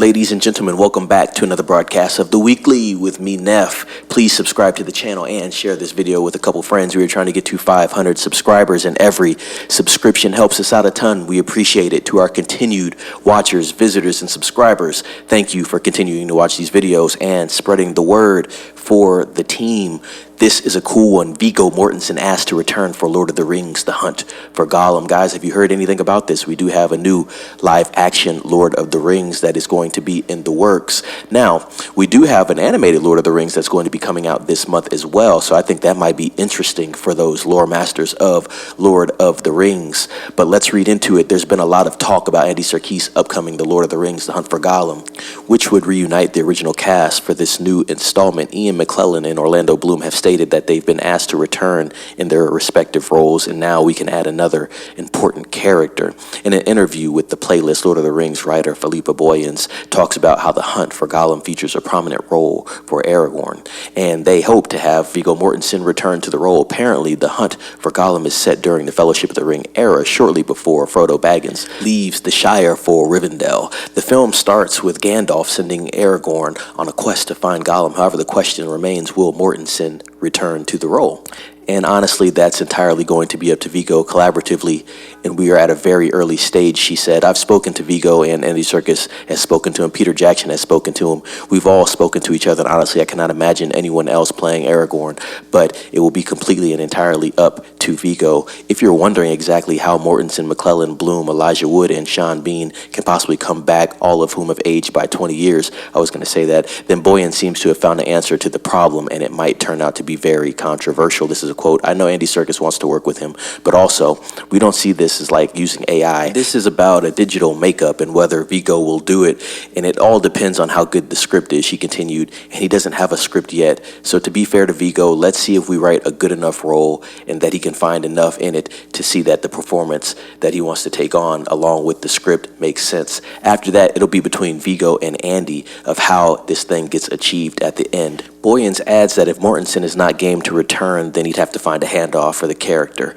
Ladies and gentlemen, welcome back to another broadcast of The Weekly with me, Neff. Please subscribe to the channel and share this video with a couple friends. We are trying to get to 500 subscribers, and every subscription helps us out a ton. We appreciate it. To our continued watchers, visitors, and subscribers, thank you for continuing to watch these videos and spreading the word for the team. This is a cool one. Viggo Mortensen asked to return for Lord of the Rings, The Hunt for Gollum. Guys, have you heard anything about this? We do have a new live-action Lord of the Rings that is going to be in the works. Now, we do have an animated Lord of the Rings that's going to be coming out this month as well, so I think that might be interesting for those lore masters of Lord of the Rings. But let's read into it. There's been a lot of talk about Andy Serkis' upcoming The Lord of the Rings, The Hunt for Gollum, which would reunite the original cast for this new installment. Ian McKellen and Orlando Bloom have stated that they've been asked to return in their respective roles, and now we can add another important character. In an interview with the playlist, Lord of the Rings writer Philippa Boyens talks about how the hunt for Gollum features a prominent role for Aragorn, and they hope to have Viggo Mortensen return to the role. Apparently, the hunt for Gollum is set during the Fellowship of the Ring era, shortly before Frodo Baggins leaves the Shire for Rivendell. The film starts with Gandalf sending Aragorn on a quest to find Gollum. However, the question remains, will Mortensen return to the role? And honestly, that's entirely going to be up to Viggo collaboratively, and we are at a very early stage, she said. I've spoken to Viggo, and Andy Serkis has spoken to him. Peter Jackson has spoken to him. We've all spoken to each other, and honestly, I cannot imagine anyone else playing Aragorn, but it will be completely and entirely up to Viggo. If you're wondering exactly how Mortensen, McKellen, Bloom, Elijah Wood, and Sean Bean can possibly come back, all of whom have aged by 20 years, I was going to say that, then Boyan seems to have found an answer to the problem, and it might turn out to be very controversial. This is a quote. I know Andy Serkis wants to work with him, but also we don't see this as like using AI. This is about a digital makeup and whether Viggo will do it, and it all depends on how good the script is, she continued, and he doesn't have a script yet. So to be fair to Viggo, let's see if we write a good enough role and that he can find enough in it to see that the performance that he wants to take on along with the script makes sense. After that, it'll be between Viggo and Andy of how this thing gets achieved at the end. Boyens adds that if Mortensen is not game to return, then he'd have to find a handoff for the character.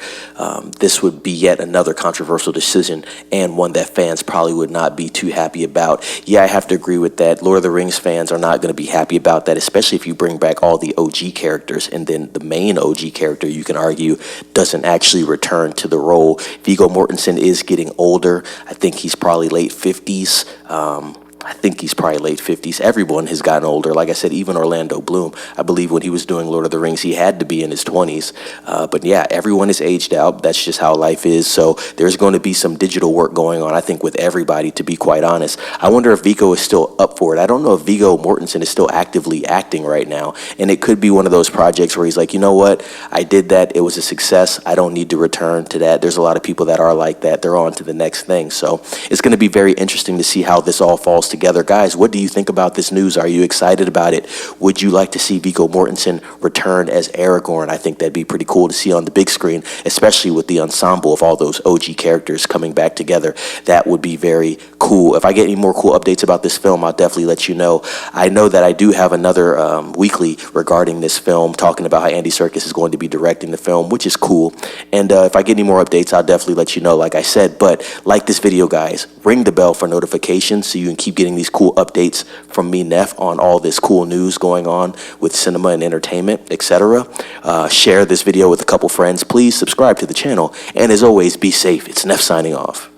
This would be yet another controversial decision, and one that fans probably would not be too happy about. Yeah, I have to agree with that. Lord of the Rings fans are not going to be happy about that, especially if you bring back all the OG characters, and then the main OG character, you can argue, doesn't actually return to the role. Viggo Mortensen is getting older. I think he's probably late 50s. Everyone has gotten older. Like I said, even Orlando Bloom, I believe when he was doing Lord of the Rings, he had to be in his 20s. But yeah, everyone is aged out. That's just how life is. So there's going to be some digital work going on, I think, with everybody, to be quite honest. I wonder if Viggo is still up for it. I don't know if Viggo Mortensen is still actively acting right now. And it could be one of those projects where he's like, you know what? I did that. It was a success. I don't need to return to that. There's a lot of people that are like that. They're on to the next thing. So it's going to be very interesting to see how this all falls together. Guys, what do you think about this news? Are you excited about it? Would you like to see Viggo Mortensen return as Aragorn? I think that'd be pretty cool to see on the big screen, especially with the ensemble of all those OG characters coming back together. That would be very cool. If I get any more cool updates about this film, I'll definitely let you know. I know that I do have another weekly regarding this film, talking about how Andy Serkis is going to be directing the film, which is cool. And if I get any more updates, I'll definitely let you know, like I said. But like this video, guys, ring the bell for notifications so you can keep getting these cool updates from me, Neff, on all this cool news going on with cinema and entertainment, etc. Share this video with a couple friends. Please subscribe to the channel. And as always, be safe. It's Neff signing off.